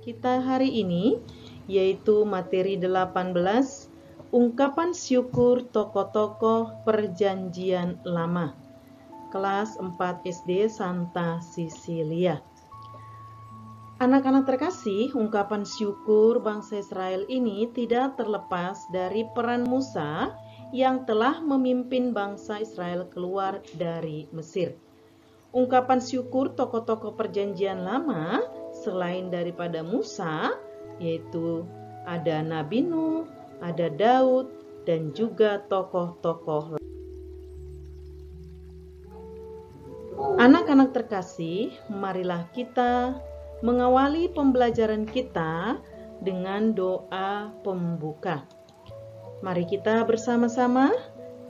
kita hari ini, yaitu materi 18, ungkapan syukur tokoh-tokoh Perjanjian Lama, kelas 4 SD Santa Cecilia. Anak-anak terkasih, ungkapan syukur bangsa Israel ini tidak terlepas dari peran Musa yang telah memimpin bangsa Israel keluar dari Mesir. Ungkapan syukur tokoh-tokoh Perjanjian Lama selain daripada Musa, yaitu ada Nabi Nuh, ada Daud, dan juga tokoh-tokoh lain. Anak-anak terkasih, marilah kita mengawali pembelajaran kita dengan doa pembuka. Mari kita bersama-sama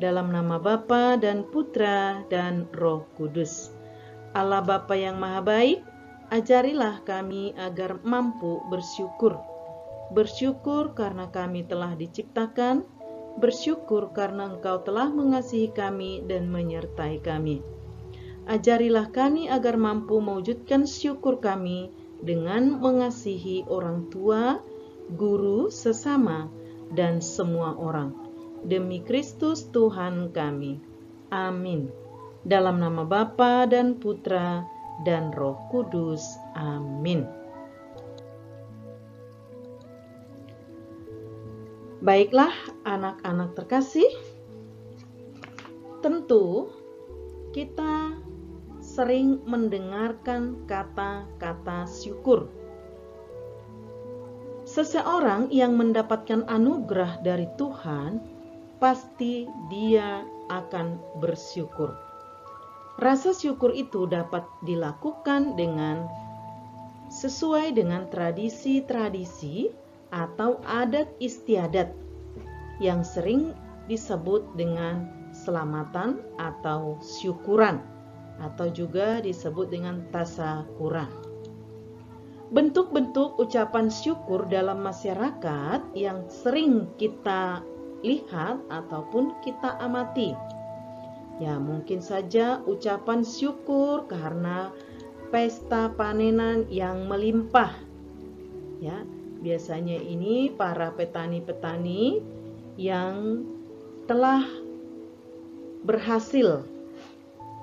dalam nama Bapa dan Putra dan Roh Kudus. Allah Bapa yang Maha Baik, ajarilah kami agar mampu bersyukur. Bersyukur karena kami telah diciptakan, bersyukur karena Engkau telah mengasihi kami dan menyertai kami. Ajarilah kami agar mampu mewujudkan syukur kami dengan mengasihi orang tua, guru, sesama, dan semua orang. Demi Kristus Tuhan kami. Amin. Dalam nama Bapa dan Putra dan Roh Kudus. Amin. Baiklah anak-anak terkasih, tentu kita sering mendengarkan kata-kata syukur. Seseorang yang mendapatkan anugerah dari Tuhan, pasti dia akan bersyukur. Rasa syukur itu dapat dilakukan sesuai dengan tradisi-tradisi atau adat istiadat yang sering disebut dengan selamatan atau syukuran, atau juga disebut dengan tasakuran. Bentuk-bentuk ucapan syukur dalam masyarakat yang sering kita lihat ataupun kita amati. Ya, mungkin saja ucapan syukur karena pesta panenan yang melimpah. Ya, biasanya ini para petani-petani yang telah berhasil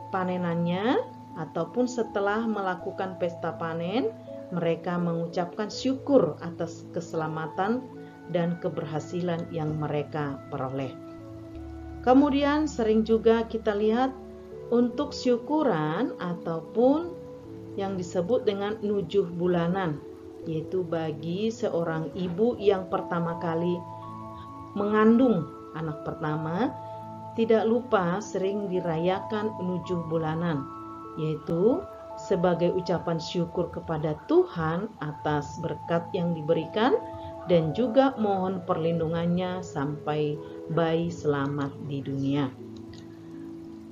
panenannya ataupun setelah melakukan pesta panen, mereka mengucapkan syukur atas keselamatan dan keberhasilan yang mereka peroleh. Kemudian sering juga kita lihat untuk syukuran ataupun yang disebut dengan nujuh bulanan, yaitu bagi seorang ibu yang pertama kali mengandung anak pertama, tidak lupa sering dirayakan nujuh bulanan, yaitu sebagai ucapan syukur kepada Tuhan atas berkat yang diberikan dan juga mohon perlindungannya sampai bayi selamat di dunia.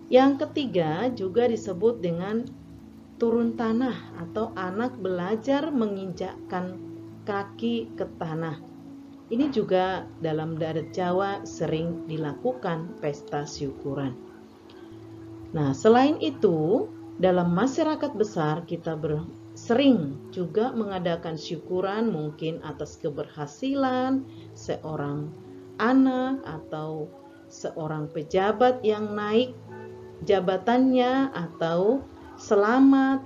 Yang ketiga juga disebut dengan turun tanah atau anak belajar menginjakkan kaki ke tanah. Ini juga dalam adat Jawa sering dilakukan pesta syukuran. Nah, selain itu, dalam masyarakat besar kita sering juga mengadakan syukuran mungkin atas keberhasilan seorang anak atau seorang pejabat yang naik jabatannya atau selamat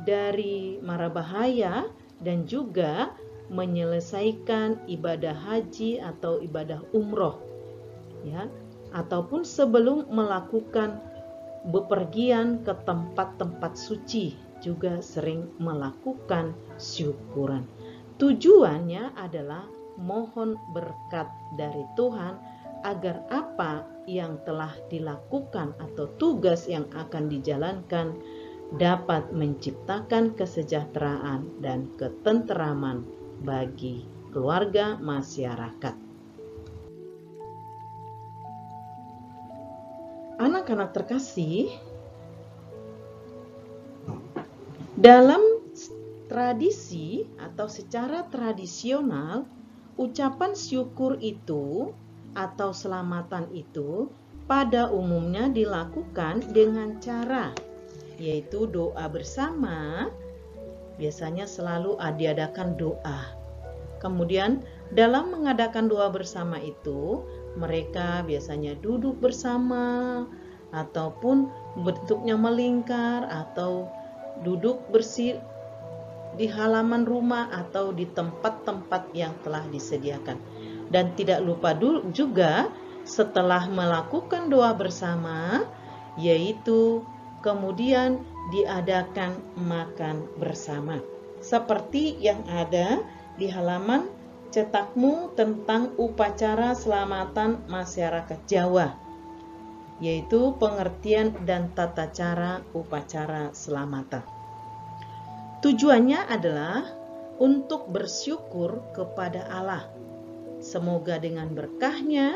dari mara bahaya dan juga menyelesaikan ibadah haji atau ibadah umroh, ya, ataupun sebelum melakukan bepergian ke tempat-tempat suci juga sering melakukan syukuran. Tujuannya adalah mohon berkat dari Tuhan agar apa yang telah dilakukan atau tugas yang akan dijalankan dapat menciptakan kesejahteraan dan ketenteraman bagi keluarga masyarakat. Anak-anak terkasih, dalam tradisi atau secara tradisional, ucapan syukur itu atau selamatan itu pada umumnya dilakukan dengan cara yaitu doa bersama biasanya selalu diadakan doa. Kemudian dalam mengadakan doa bersama itu, mereka biasanya duduk bersama ataupun bentuknya melingkar atau duduk bersih di halaman rumah atau di tempat-tempat yang telah disediakan. Dan tidak lupa juga setelah melakukan doa bersama, yaitu kemudian diadakan makan bersama. Seperti yang ada di halaman cetakmu tentang upacara selamatan masyarakat Jawa, yaitu pengertian dan tata cara upacara selamatan. Tujuannya adalah untuk bersyukur kepada Allah. Semoga dengan berkah-Nya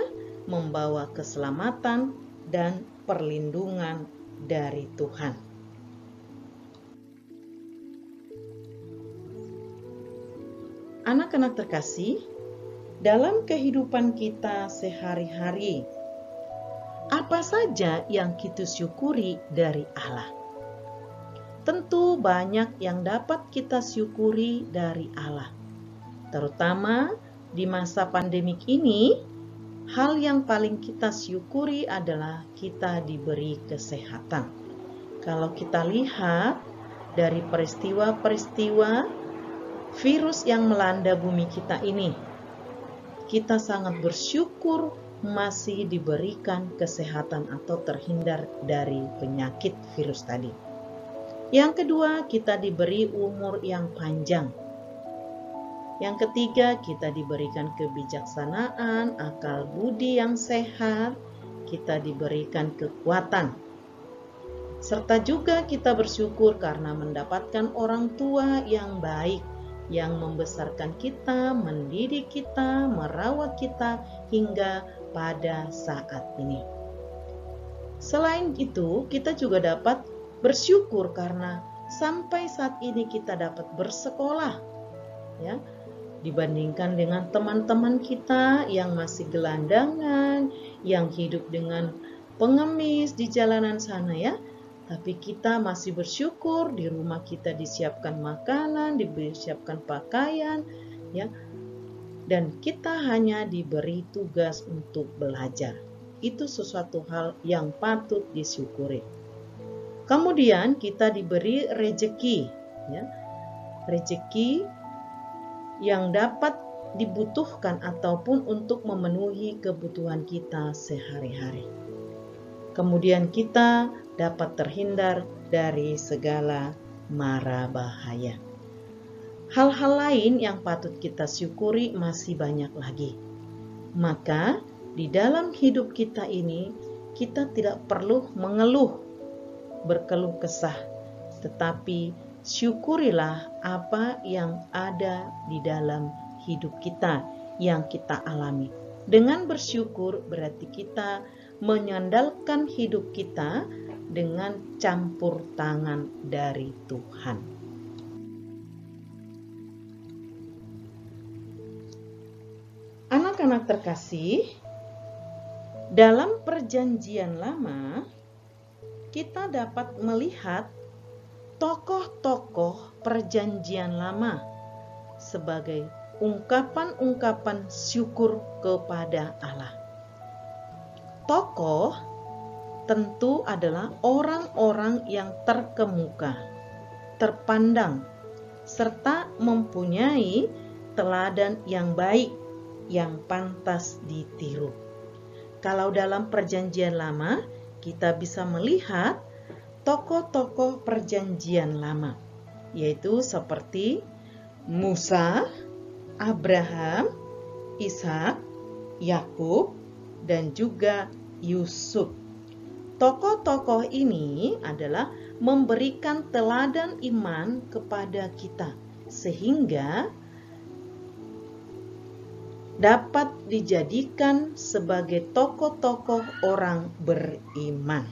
membawa keselamatan dan perlindungan dari Tuhan. Anak-anak terkasih, dalam kehidupan kita sehari-hari, apa saja yang kita syukuri dari Allah? Tentu banyak yang dapat kita syukuri dari Allah. Terutama di masa pandemik ini, hal yang paling kita syukuri adalah kita diberi kesehatan. Kalau kita lihat dari peristiwa-peristiwa virus yang melanda bumi kita ini, kita sangat bersyukur masih diberikan kesehatan atau terhindar dari penyakit virus tadi. Yang kedua, kita diberi umur yang panjang. Yang ketiga, kita diberikan kebijaksanaan, akal budi yang sehat, kita diberikan kekuatan. Serta juga kita bersyukur karena mendapatkan orang tua yang baik, yang membesarkan kita, mendidik kita, merawat kita hingga pada saat ini. Selain itu, kita juga dapat bersyukur karena sampai saat ini kita dapat bersekolah, ya, dibandingkan dengan teman-teman kita yang masih gelandangan, yang hidup dengan pengemis di jalanan sana, ya. Tapi kita masih bersyukur di rumah kita disiapkan makanan, disiapkan pakaian, ya. Dan kita hanya diberi tugas untuk belajar. Itu sesuatu hal yang patut disyukuri. Kemudian kita diberi rejeki, ya. Rejeki yang dapat dibutuhkan ataupun untuk memenuhi kebutuhan kita sehari-hari. Kemudian kita dapat terhindar dari segala mara bahaya. Hal-hal lain yang patut kita syukuri masih banyak lagi. Maka di dalam hidup kita ini, kita tidak perlu berkeluh kesah, tetapi syukurilah apa yang ada di dalam hidup kita yang kita alami. Dengan bersyukur berarti kita menyandalkan hidup kita dengan campur tangan dari Tuhan. Anak-anak terkasih, dalam Perjanjian Lama kita dapat melihat tokoh-tokoh Perjanjian Lama sebagai ungkapan-ungkapan syukur kepada Allah. Tokoh tentu adalah orang-orang yang terkemuka, terpandang, serta mempunyai teladan yang baik yang pantas ditiru. Kalau dalam Perjanjian Lama, kita bisa melihat tokoh-tokoh Perjanjian Lama, yaitu seperti Musa, Abraham, Ishak, Yakub, dan juga Yusuf. Tokoh-tokoh ini adalah memberikan teladan iman kepada kita, sehingga dapat dijadikan sebagai tokoh-tokoh orang beriman.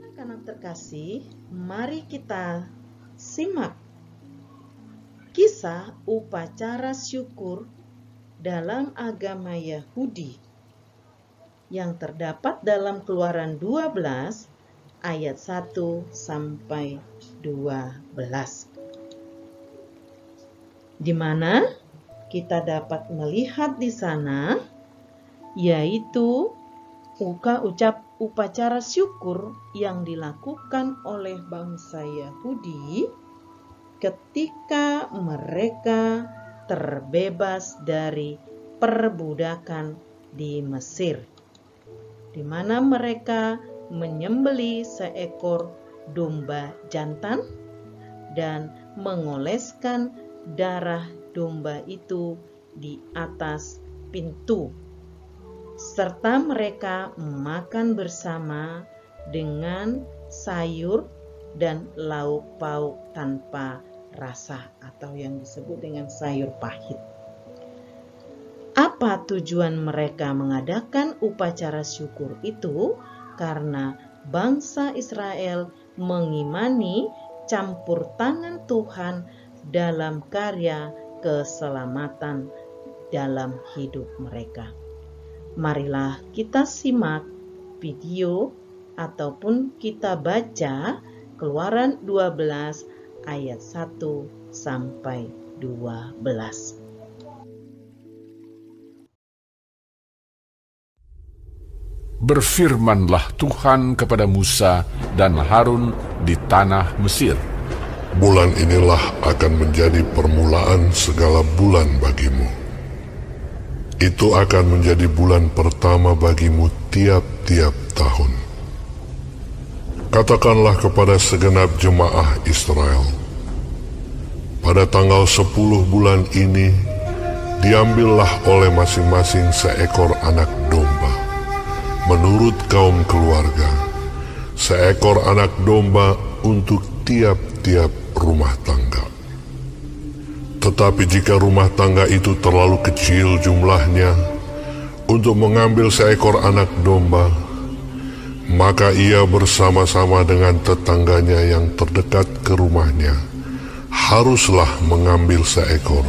Anak-anak terkasih, mari kita simak kisah upacara syukur dalam agama Yahudi yang terdapat dalam Keluaran 12 ayat 1 sampai 12. Di mana kita dapat melihat di sana yaitu upacara syukur yang dilakukan oleh bangsa Yahudi ketika mereka terbebas dari perbudakan di Mesir, di mana mereka menyembelih seekor domba jantan dan mengoleskan darah domba itu di atas pintu, serta mereka makan bersama dengan sayur dan lauk pauk tanpa rasa atau yang disebut dengan sayur pahit. Apa tujuan mereka mengadakan upacara syukur itu? Karena bangsa Israel mengimani campur tangan Tuhan dalam karya keselamatan dalam hidup mereka. Marilah kita simak video ataupun kita baca Keluaran 12 ayat 1 sampai 12. Berfirmanlah Tuhan kepada Musa dan Harun di tanah Mesir. Bulan inilah akan menjadi permulaan segala bulan bagimu. Itu akan menjadi bulan pertama bagimu tiap-tiap tahun. Katakanlah kepada segenap jemaah Israel, pada tanggal 10 bulan ini, diambillah oleh masing-masing seekor anak domba, menurut kaum keluarga, seekor anak domba untuk tiap-tiap rumah tangga. Tetapi jika rumah tangga itu terlalu kecil jumlahnya untuk mengambil seekor anak domba, maka ia bersama-sama dengan tetangganya yang terdekat ke rumahnya haruslah mengambil seekor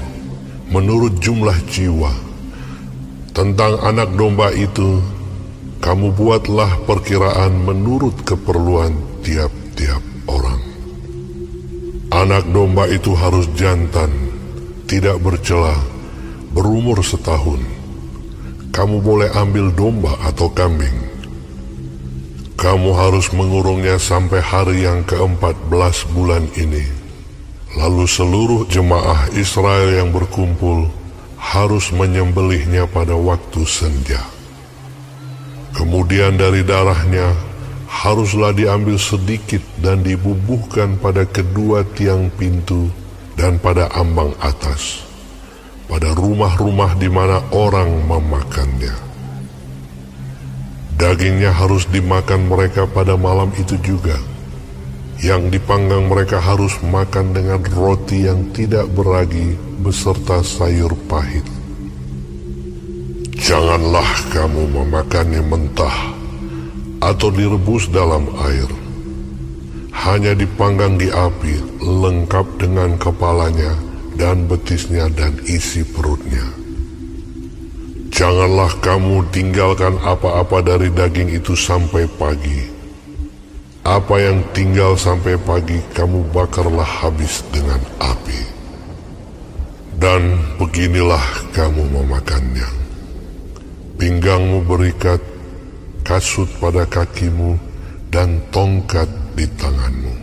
menurut jumlah jiwa. Tentang anak domba itu, kamu buatlah perkiraan menurut keperluan tiap-tiap orang. Anak domba itu harus jantan, tidak bercela, berumur setahun. Kamu boleh ambil domba atau kambing. Kamu harus mengurungnya sampai hari yang ke-14 bulan ini. Lalu seluruh jemaah Israel yang berkumpul harus menyembelihnya pada waktu senja. Kemudian dari darahnya haruslah diambil sedikit dan dibubuhkan pada kedua tiang pintu dan pada ambang atas, pada rumah-rumah di mana orang memakannya. Dagingnya harus dimakan mereka pada malam itu juga. Yang dipanggang mereka harus makan dengan roti yang tidak beragi beserta sayur pahit. Janganlah kamu memakannya mentah atau direbus dalam air. Hanya dipanggang di api, lengkap dengan kepalanya dan betisnya dan isi perutnya. Janganlah kamu tinggalkan apa-apa dari daging itu sampai pagi. Apa yang tinggal sampai pagi kamu bakarlah habis dengan api. Dan beginilah kamu memakannya. Pinggangmu berikat, kasut pada kakimu, dan tongkat di tanganmu.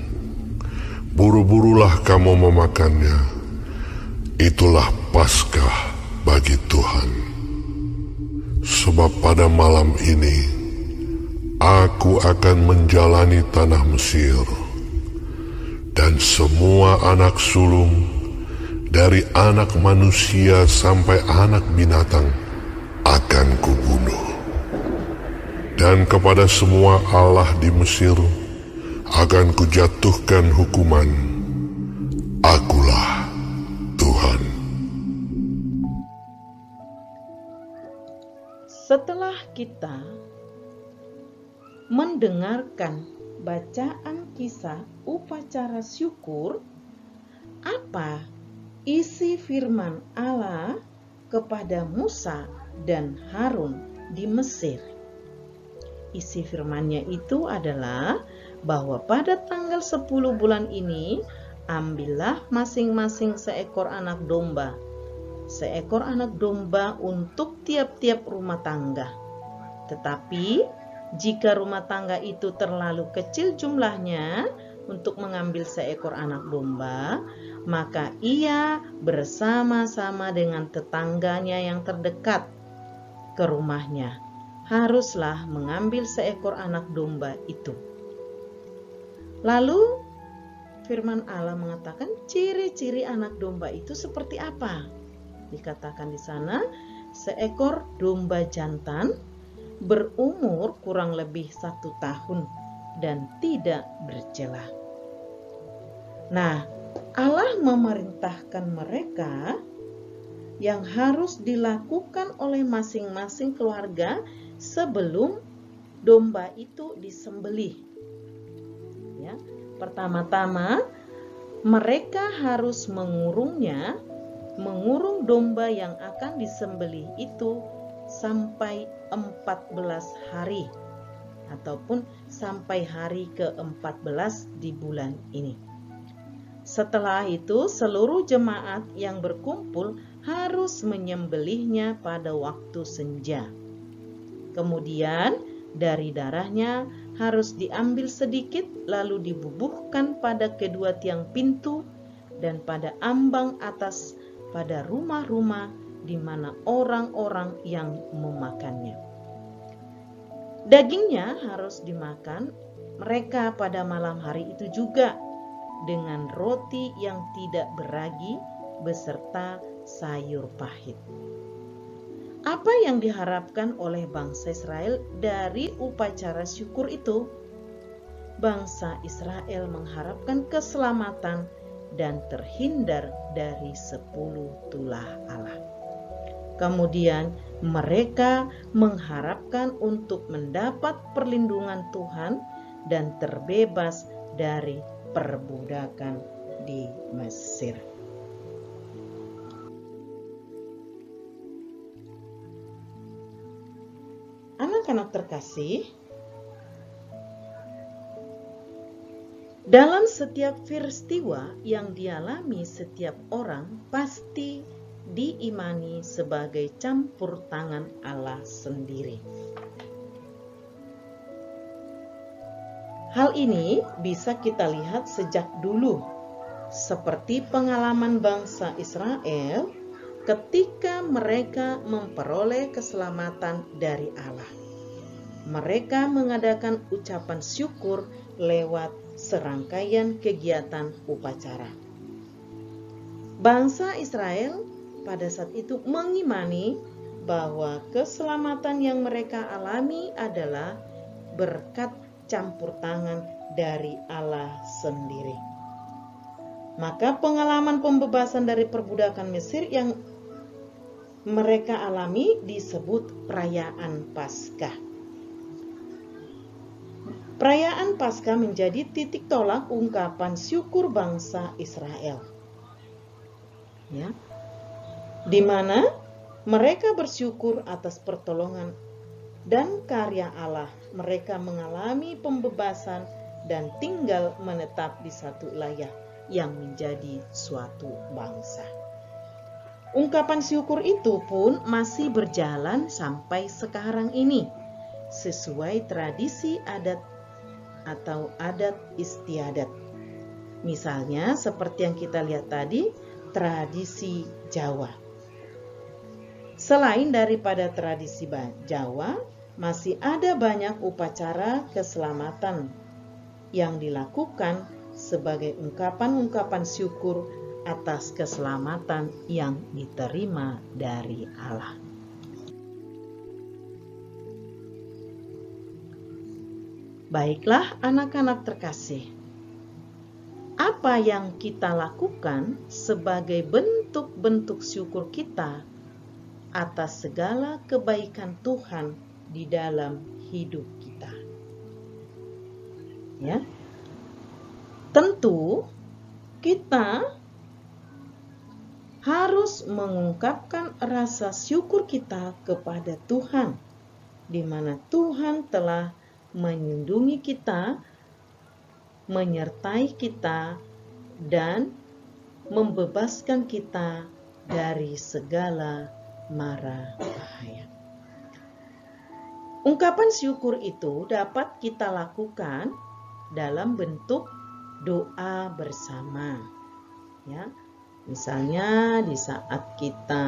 Buru-burulah kamu memakannya. Itulah Paskah bagi Tuhan. Sebab pada malam ini aku akan menjalani tanah Mesir, dan semua anak sulung dari anak manusia sampai anak binatang akan kubunuh. Dan kepada semua allah di Mesir akan kujatuhkan hukuman. Akulah Tuhan. Setelah kita mendengarkan bacaan kisah upacara syukur, apa isi firman Allah kepada Musa dan Harun di Mesir? Isi firman-Nya itu adalah bahwa pada tanggal 10 bulan ini, ambillah masing-masing seekor anak domba untuk tiap-tiap rumah tangga. Tetapi jika rumah tangga itu terlalu kecil jumlahnya untuk mengambil seekor anak domba, maka ia bersama-sama dengan tetangganya yang terdekat ke rumahnya haruslah mengambil seekor anak domba itu. Lalu firman Allah mengatakan ciri-ciri anak domba itu seperti apa? Dikatakan di sana, seekor domba jantan berumur kurang lebih 1 tahun dan tidak bercela. Nah, Allah memerintahkan mereka yang harus dilakukan oleh masing-masing keluarga sebelum domba itu disembelih. Ya, pertama-tama mereka harus mengurung domba yang akan disembelih itu sampai 14 hari ataupun sampai hari ke-14 di bulan ini. Setelah itu seluruh jemaat yang berkumpul harus menyembelihnya pada waktu senja. Kemudian dari darahnya harus diambil sedikit lalu dibubuhkan pada kedua tiang pintu dan pada ambang atas pada rumah-rumah di mana orang-orang yang memakannya. Dagingnya harus dimakan mereka pada malam hari itu juga dengan roti yang tidak beragi beserta sayur pahit. Apa yang diharapkan oleh bangsa Israel dari upacara syukur itu? Bangsa Israel mengharapkan keselamatan dan terhindar dari 10 tulah Allah. Kemudian mereka mengharapkan untuk mendapat perlindungan Tuhan dan terbebas dari perbudakan di Mesir. Anak-anak terkasih, dalam setiap peristiwa yang dialami setiap orang pasti diimani sebagai campur tangan Allah sendiri. Hal ini bisa kita lihat sejak dulu, seperti pengalaman bangsa Israel ketika mereka memperoleh keselamatan dari Allah. Mereka mengadakan ucapan syukur lewat serangkaian kegiatan upacara. Bangsa Israel pada saat itu mengimani bahwa keselamatan yang mereka alami adalah berkat campur tangan dari Allah sendiri. Maka pengalaman pembebasan dari perbudakan Mesir yang mereka alami disebut perayaan Paskah. Perayaan Paskah menjadi titik tolak ungkapan syukur bangsa Israel. Ya. Di mana mereka bersyukur atas pertolongan dan karya Allah. Mereka mengalami pembebasan dan tinggal menetap di satu wilayah yang menjadi suatu bangsa. Ungkapan syukur itu pun masih berjalan sampai sekarang ini sesuai tradisi adat atau adat istiadat. Misalnya seperti yang kita lihat tadi, tradisi Jawa. Selain daripada tradisi Jawa, masih ada banyak upacara keselamatan yang dilakukan sebagai ungkapan-ungkapan syukur atas keselamatan yang diterima dari Allah. Baiklah anak-anak terkasih, apa yang kita lakukan sebagai bentuk-bentuk syukur kita atas segala kebaikan Tuhan di dalam hidup kita? Ya, tentu kita harus mengungkapkan rasa syukur kita kepada Tuhan, di mana Tuhan telah melindungi kita menyertai kita dan membebaskan kita dari segala mara bahaya. Ungkapan syukur itu dapat kita lakukan dalam bentuk doa bersama. Ya, misalnya di saat kita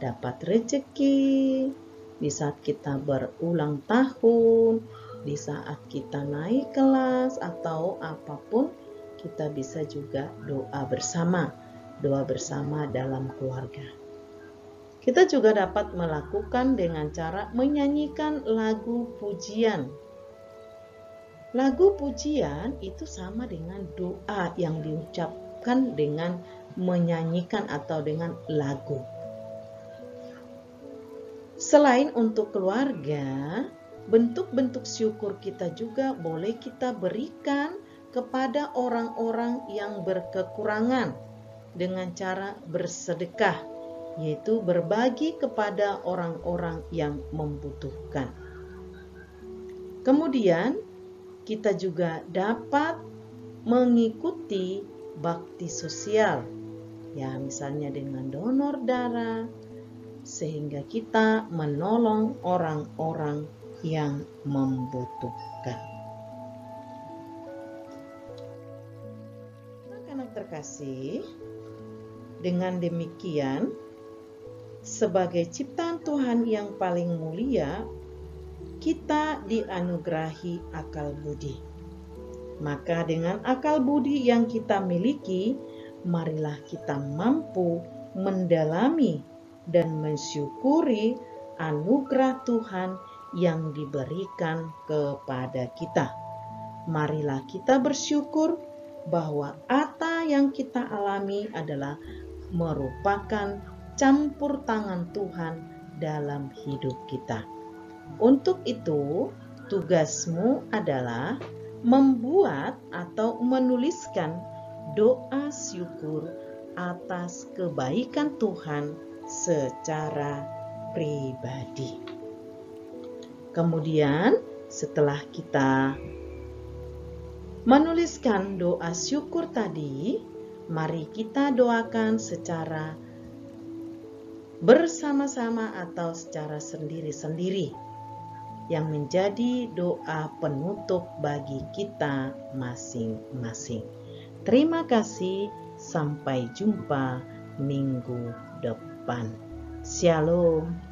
dapat rezeki, di saat kita berulang tahun, di saat kita naik kelas atau apapun, kita bisa juga doa bersama dalam keluarga. Kita juga dapat melakukan dengan cara menyanyikan lagu pujian. Lagu pujian itu sama dengan doa yang diucapkan dengan menyanyikan atau dengan lagu. Selain untuk keluarga, bentuk-bentuk syukur kita juga boleh kita berikan kepada orang-orang yang berkekurangan dengan cara bersedekah, yaitu berbagi kepada orang-orang yang membutuhkan. Kemudian, kita juga dapat mengikuti bakti sosial, ya misalnya dengan donor darah, sehingga kita menolong orang-orang yang membutuhkan. Anak-anak terkasih, dengan demikian, sebagai ciptaan Tuhan yang paling mulia, kita dianugerahi akal budi. Maka dengan akal budi yang kita miliki, marilah kita mampu mendalami dan mensyukuri anugerah Tuhan yang diberikan kepada kita. Marilah kita bersyukur bahwa apa yang kita alami adalah merupakan campur tangan Tuhan dalam hidup kita. Untuk itu, tugasmu adalah membuat atau menuliskan doa syukur atas kebaikan Tuhan secara pribadi. Kemudian, setelah kita menuliskan doa syukur tadi, mari kita doakan secara bersama-sama atau secara sendiri-sendiri, yang menjadi doa penutup bagi kita masing-masing. Terima kasih, sampai jumpa minggu depan. Shalom.